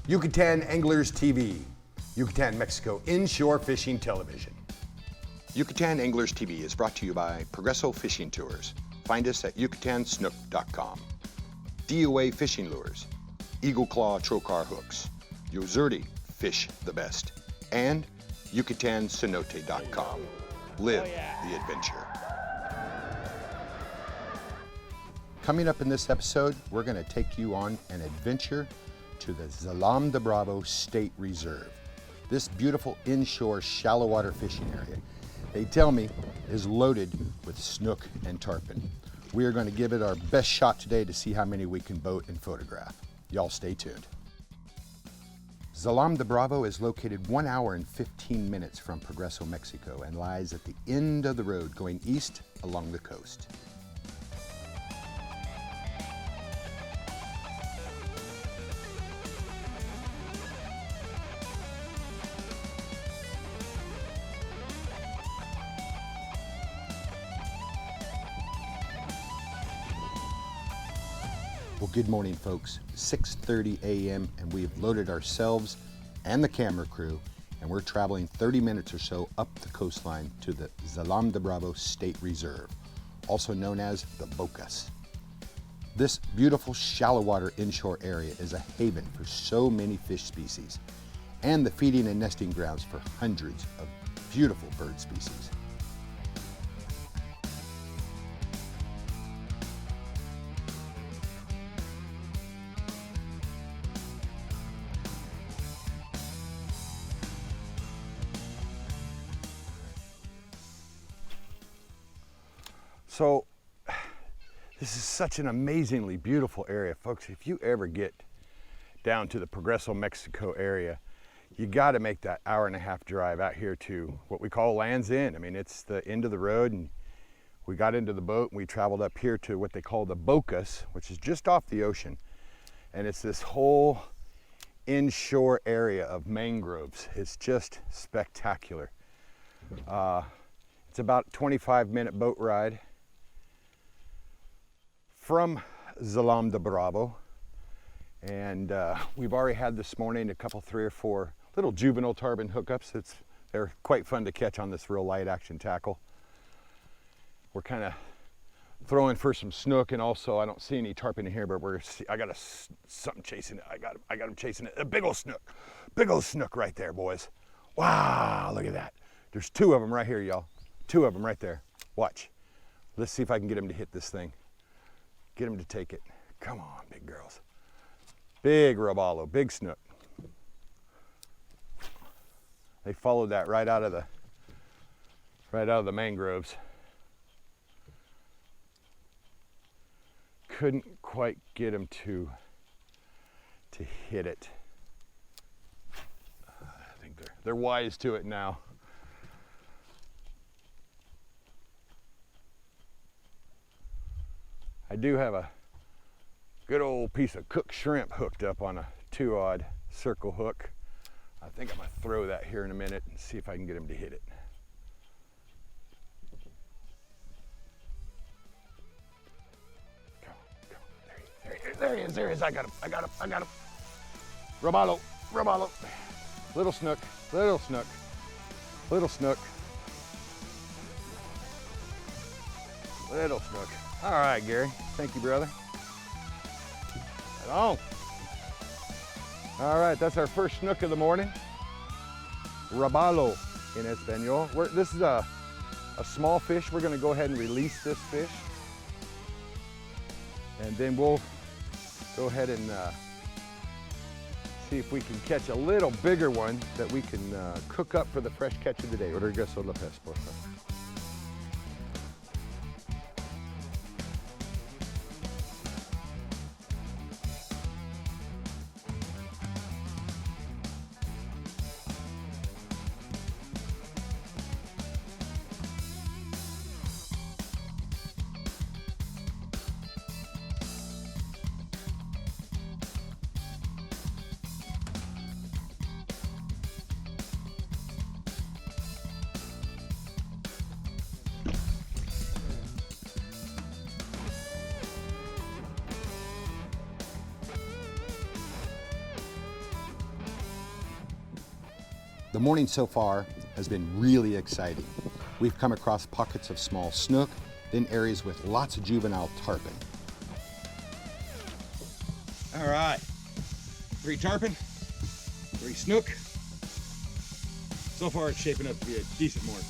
Yucatan Anglers TV, Yucatan, Mexico inshore fishing television. Yucatan Anglers TV is brought to you by Progresso Fishing Tours. Find us at yucatansnook.com. DOA Fishing Lures, Eagle Claw Trocar Hooks, Yozerti Fish the Best, and YucatanCenote.com. Live the adventure. Coming up in this episode, we're going to take you on an adventure to the Se01 Bravo State Reserve. This beautiful inshore shallow water fishing area, they tell me, is loaded with snook and tarpon. We are going to give it our best shot today to see how many we can boat and photograph. Y'all stay tuned. Se01 Bravo is located 1 hour and 15 minutes from Progreso, Mexico, and lies at the end of the road going east along the coast. Well, good morning, folks. 6:30 a.m. and we've loaded ourselves and the camera crew, and we're traveling 30 minutes or so up the coastline to the Se01 Bravo State Reserve, also known as the Bocas. This beautiful shallow water inshore area is a haven for so many fish species and the feeding and nesting grounds for hundreds of beautiful bird species. So this is such an amazingly beautiful area, folks. If you ever get down to the Progreso, Mexico area, you got to make that hour-and-a-half drive out here to what we call Land's End. I mean, it's the end of the road, and we got into the boat and we traveled up here to what they call the Bocas, which is just off the ocean. And it's this whole inshore area of mangroves. It's just spectacular. It's about a 25-minute boat ride from Se01 Bravo, and we've already had this morning a couple, 3 or 4 little juvenile tarpon hookups. They're quite fun to catch on this real light action tackle. We're kind of throwing for some snook, and also I don't see any tarpon in here, but I got something chasing it. I got him chasing it. A big old snook right there, boys. Wow, look at that. There's 2 of them right here, y'all. 2 of them right there. Watch. Let's see if I can get him to hit this thing. Get him to take it. Come on, big girls. Big robalo, big snook. They followed that right out of the mangroves. Couldn't quite get him to hit it. I think they're wise to it now. I do have a good old piece of cooked shrimp hooked up on a 2-aught circle hook. I think I'm gonna throw that here in a minute and see if I can get him to hit it. Come on. There he is. I got him. Robalo. Little snook. All right, Gary. Thank you, brother. Right on. All right, that's our first snook of the morning. Robalo in Espanol. This is a small fish. We're going to go ahead and release this fish. And then we'll go ahead and see if we can catch a little bigger one that we can cook up for the fresh catch of the day. Regreso Lopez, por favor. The morning so far has been really exciting. We've come across pockets of small snook, then areas with lots of juvenile tarpon. All right, 3 tarpon, 3 snook. So far it's shaping up to be a decent morning.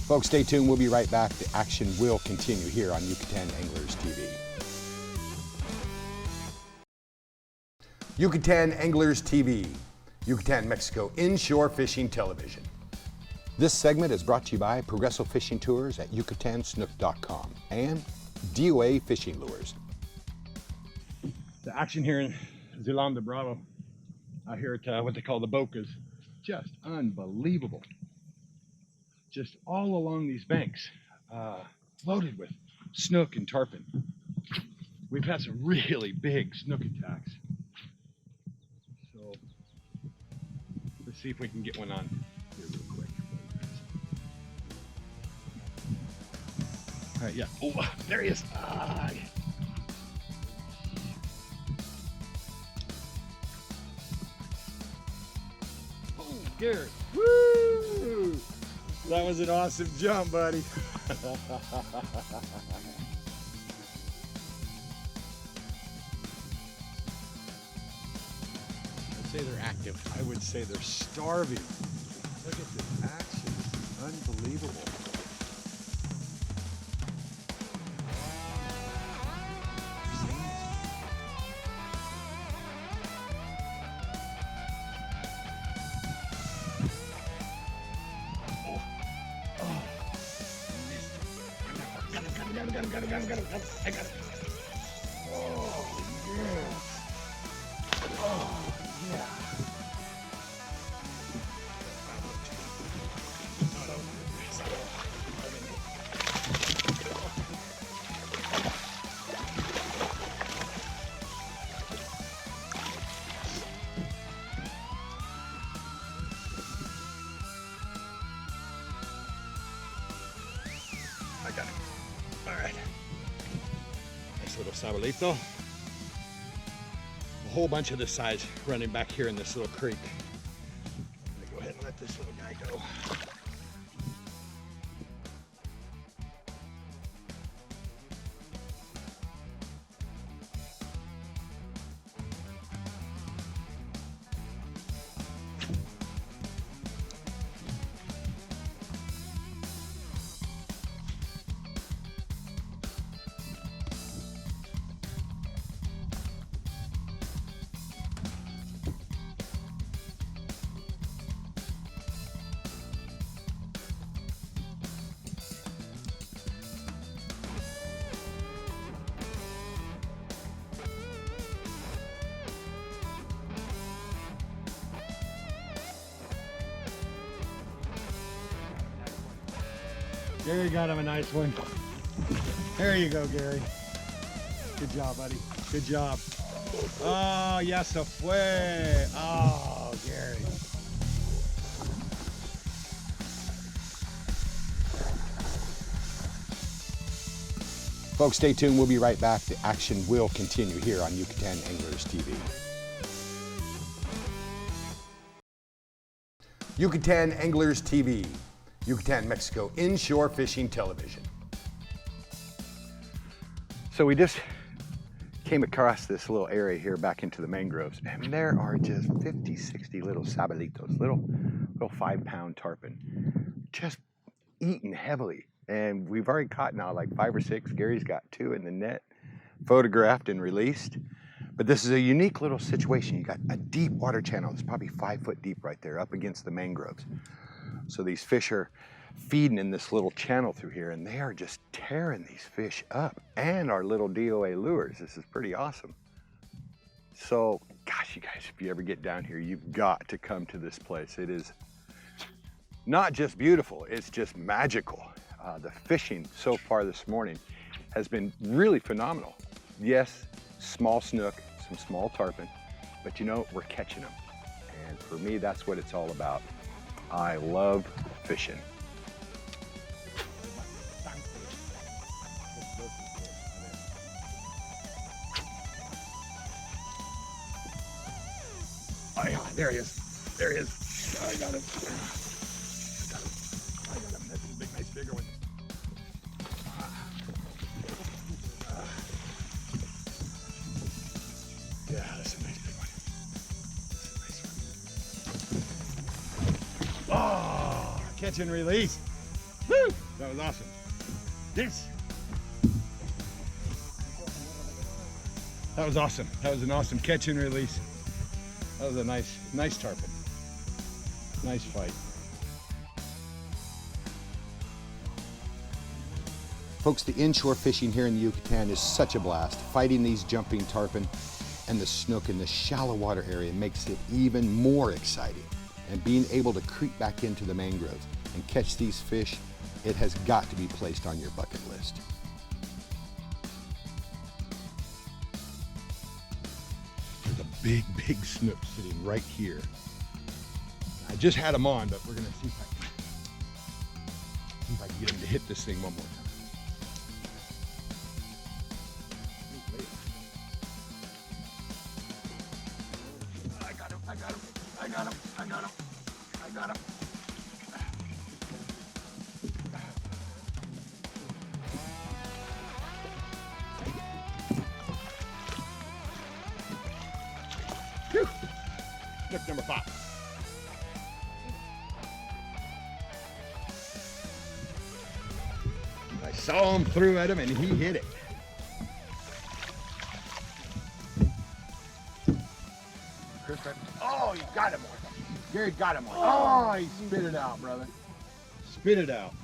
Folks, stay tuned. We'll be right back. The action will continue here on Yucatan Anglers TV. Yucatan Anglers TV, Yucatan, Mexico inshore fishing television. This segment is brought to you by Progresso Fishing Tours at YucatanSnook.com and DOA Fishing Lures. The action here in Se01 de Bravo, out here at what they call the Bocas, just unbelievable. Just all along these banks, loaded with snook and tarpon. We've had some really big snook attacks. So let's see if we can get one on here real quick. All right, yeah. Oh, there he is. Oh, Gary. Woo! That was an awesome jump, buddy. I'd say they're active. I would say they're starving. Look at this action. Unbelievable. Got him. I got it. Oh, yes. Oh, yeah. I got it. All right. Nice little sabalito. A whole bunch of this size running back here in this little creek. I'm gonna go ahead and let this little guy go. Gary got him a nice one. There you go, Gary. Good job, buddy. Good job. Oh, ya se fue. Oh, Gary. Folks, stay tuned. We'll be right back. The action will continue here on Yucatan Anglers TV. Yucatan Anglers TV, Yucatan, Mexico inshore fishing television. So we just came across this little area here back into the mangroves, and there are just 50, 60 little sabalitos, little 5-pound tarpon, just eating heavily. And we've already caught now like 5 or 6. Gary's got 2 in the net, photographed and released. But this is a unique little situation. You got a deep water channel. It's probably 5 foot deep right there up against the mangroves. So these fish are feeding in this little channel through here, and they are just tearing these fish up, and our little DOA lures. This is pretty awesome. So, gosh, you guys, if you ever get down here, you've got to come to this place. It is not just beautiful, it's just magical. The fishing so far this morning has been really phenomenal. Yes, small snook, some small tarpon, but you know, we're catching them. And for me, that's what it's all about. I love fishing. Oh yeah, there he is. There he is. I got him. I got him. That's a big, nice, bigger one. Yeah, that's a nice big one. That's a nice one. Oh, catch and release. Woo! That was awesome. Yes. That was awesome. That was an awesome catch and release. That was a nice tarpon. Nice fight. Folks, the inshore fishing here in the Yucatan is such a blast. Fighting these jumping tarpon and the snook in the shallow water area makes it even more exciting. And being able to creep back into the mangroves and catch these fish, it has got to be placed on your bucket list. There's a big, big snook sitting right here. I just had him on, but we're gonna see if I can get him to hit this thing one more time. I got him, I got him, I got him, I got him, I got him. Whew. Snook number 5. I saw him, threw at him, and he hit it. Chris, oh, you got him one. Gary got him one. Oh, he spit it out, brother. Spit it out.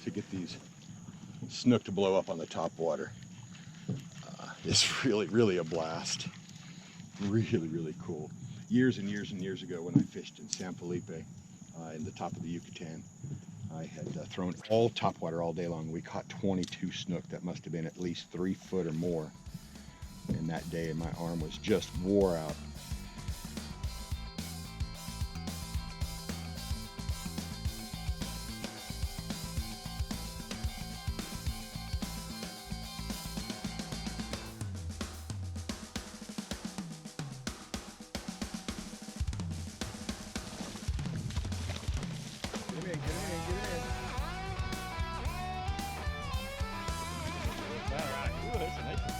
To get these snook to blow up on the top water. It's really a blast. Really, really cool. Years and years and years ago when I fished in San Felipe, in the top of the Yucatan, I had thrown all topwater all day long. We caught 22 snook. That must have been at least 3 foot or more in that day, and my arm was just wore out. Get in. All right. Ooh, that's a nice one.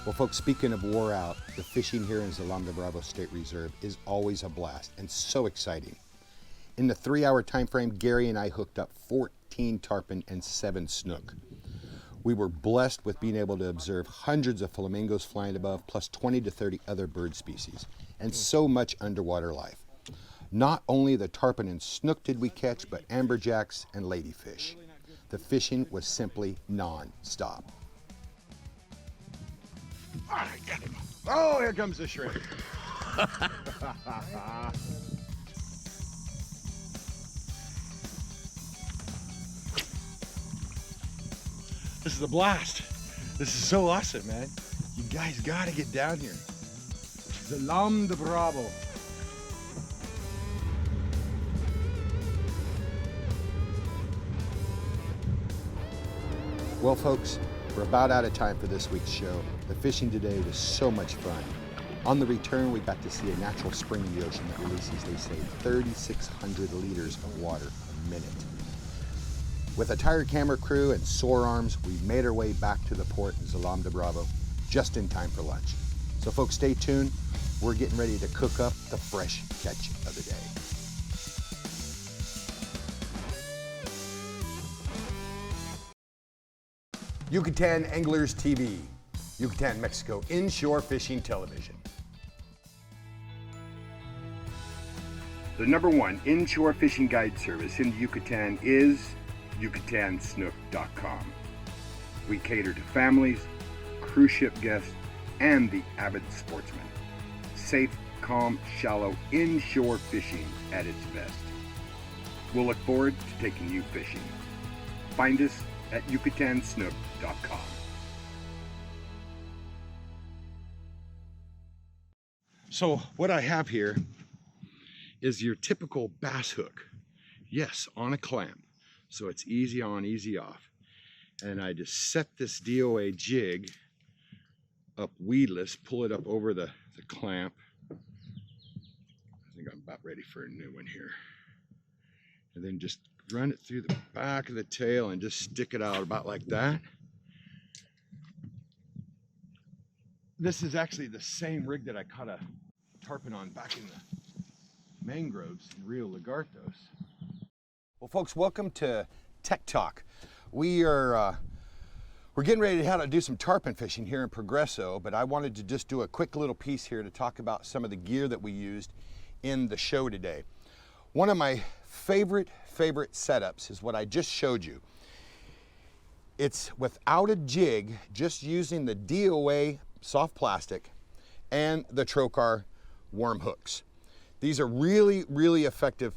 Well, folks, speaking of wore out, the fishing here in Zalamba Bravo State Reserve is always a blast and so exciting. In the 3-hour time frame, Gary and I hooked up 14 tarpon and 7 snook. We were blessed with being able to observe hundreds of flamingos flying above, plus 20 to 30 other bird species, and so much underwater life. Not only the tarpon and snook did we catch, but amberjacks and ladyfish. The fishing was simply non-stop. All right, got him. Oh, here comes the shrimp. This is a blast. This is so awesome, man. You guys gotta get down here. Zalamba Bravo. Well, folks, we're about out of time for this week's show. The fishing today was so much fun. On the return, we got to see a natural spring in the ocean that releases, they say, 3,600 liters of water a minute. With a tired camera crew and sore arms, we made our way back to the port in Zalamba Bravo just in time for lunch. So folks, stay tuned. We're getting ready to cook up the fresh catch of the day. Yucatan Anglers TV, Yucatan, Mexico, inshore fishing television. The #1 inshore fishing guide service in the Yucatan is YucatanSnook.com. We cater to families, cruise ship guests, and the avid sportsman. Safe, calm, shallow, inshore fishing at its best. We'll look forward to taking you fishing. Find us at YucatanSnook.com. So what I have here is your typical bass hook. Yes, on a clamp. So it's easy on, easy off. And I just set this DOA jig up weedless, pull it up over the clamp. I think I'm about ready for a new one here. And then just run it through the back of the tail and just stick it out about like that. This is actually the same rig that I caught a tarpon on back in the mangroves in Rio Lagartos. Well, folks, welcome to Tech Talk. We're getting ready to do some tarpon fishing here in Progresso, but I wanted to just do a quick little piece here to talk about some of the gear that we used in the show today. One of my favorite setups is what I just showed you. It's without a jig, just using the DOA soft plastic and the Trocar worm hooks. These are really effective.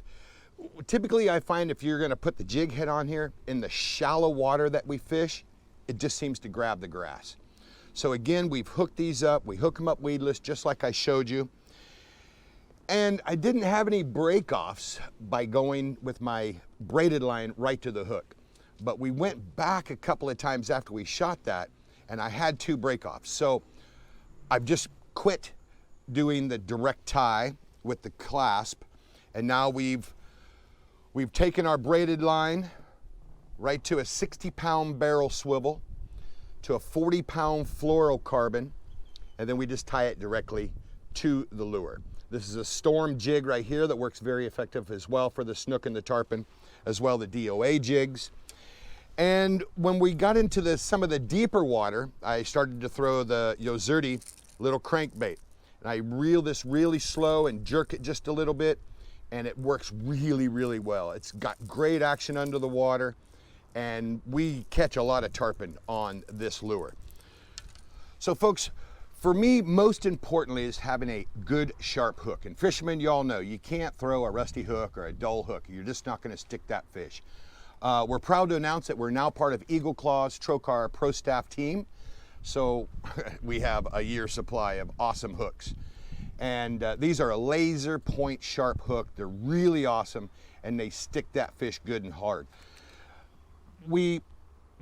Typically, I find if you're going to put the jig head on here in the shallow water that we fish, it just seems to grab the grass. So again, we've hooked these up. We hook them up weedless, just like I showed you. And I didn't have any break-offs by going with my braided line right to the hook. But we went back a couple of times after we shot that, and I had 2 break-offs. So I've just quit doing the direct tie with the clasp, and now we've taken our braided line right to a 60-pound barrel swivel, to a 40-pound fluorocarbon, and then we just tie it directly to the lure. This is a storm jig right here that works very effective as well for the snook and the tarpon, as well the DOA jigs. And when we got into some of the deeper water, I started to throw the Yozerti little crankbait. And I reel this really slow and jerk it just a little bit, and it works really well. It's got great action under the water, and we catch a lot of tarpon on this lure. So folks, for me, most importantly is having a good sharp hook. And fishermen, you all know, you can't throw a rusty hook or a dull hook. You're just not gonna stick that fish. We're proud to announce that we're now part of Eagle Claw's Trocar Pro Staff team. So we have a year's supply of awesome hooks. And these are a laser point sharp hook. They're really awesome, and they stick that fish good and hard. We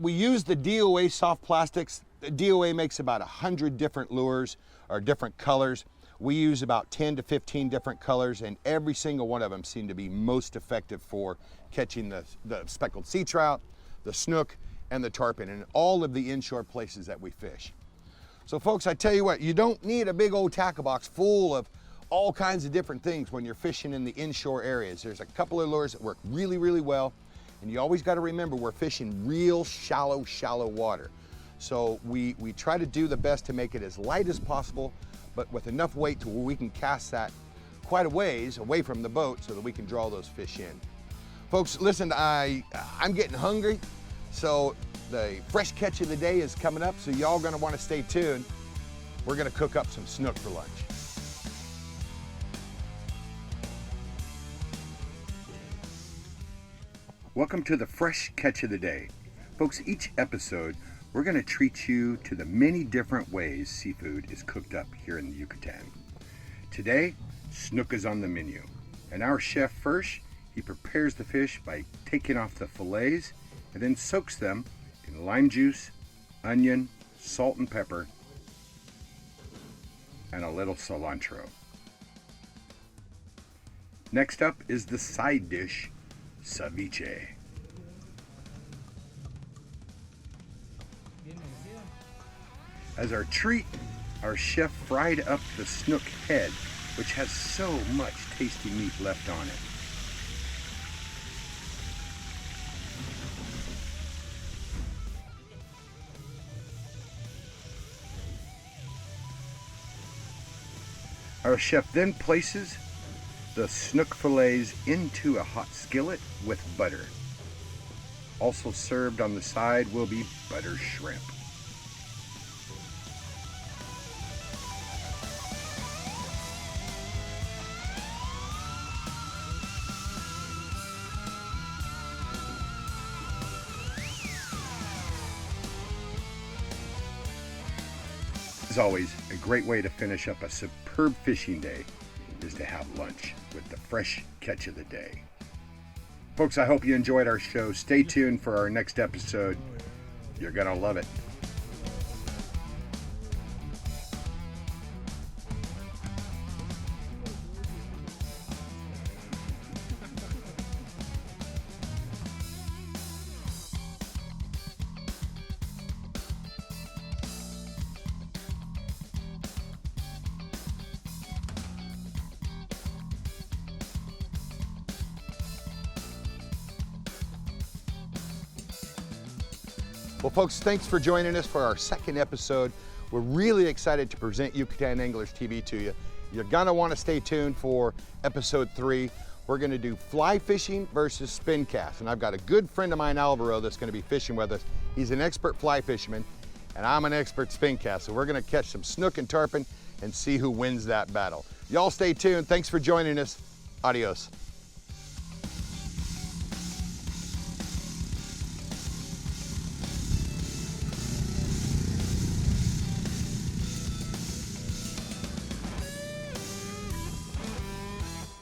use the DOA soft plastics. The DOA makes about 100 different lures or different colors. We use about 10 to 15 different colors, and every single one of them seem to be most effective for catching the speckled sea trout, the snook, and the tarpon in all of the inshore places that we fish. So folks, I tell you what, you don't need a big old tackle box full of all kinds of different things when you're fishing in the inshore areas. There's a couple of lures that work really well, and you always got to remember we're fishing real shallow water. So we try to do the best to make it as light as possible, but with enough weight to where we can cast that quite a ways away from the boat so that we can draw those fish in. Folks, listen, I'm getting hungry, so the fresh catch of the day is coming up, so y'all gonna wanna stay tuned. We're gonna cook up some snook for lunch. Welcome to the fresh catch of the day. Folks, each episode, we're gonna treat you to the many different ways seafood is cooked up here in the Yucatan. Today, snook is on the menu. And our chef first, he prepares the fish by taking off the fillets and then soaks them in lime juice, onion, salt and pepper, and a little cilantro. Next up is the side dish, ceviche. As our treat, our chef fried up the snook head, which has so much tasty meat left on it. Our chef then places the snook fillets into a hot skillet with butter. Also served on the side will be butter shrimp. As always, a great way to finish up a superb fishing day is to have lunch with the fresh catch of the day. Folks, I hope you enjoyed our show. Stay tuned for our next episode. You're gonna love it. Well, folks, thanks for joining us for our second episode. We're really excited to present Yucatan Anglers TV to you. You're gonna wanna stay tuned for episode 3. We're gonna do fly fishing versus spin cast. And I've got a good friend of mine, Alvaro, that's gonna be fishing with us. He's an expert fly fisherman, and I'm an expert spin cast. So we're gonna catch some snook and tarpon and see who wins that battle. Y'all stay tuned. Thanks for joining us. Adios.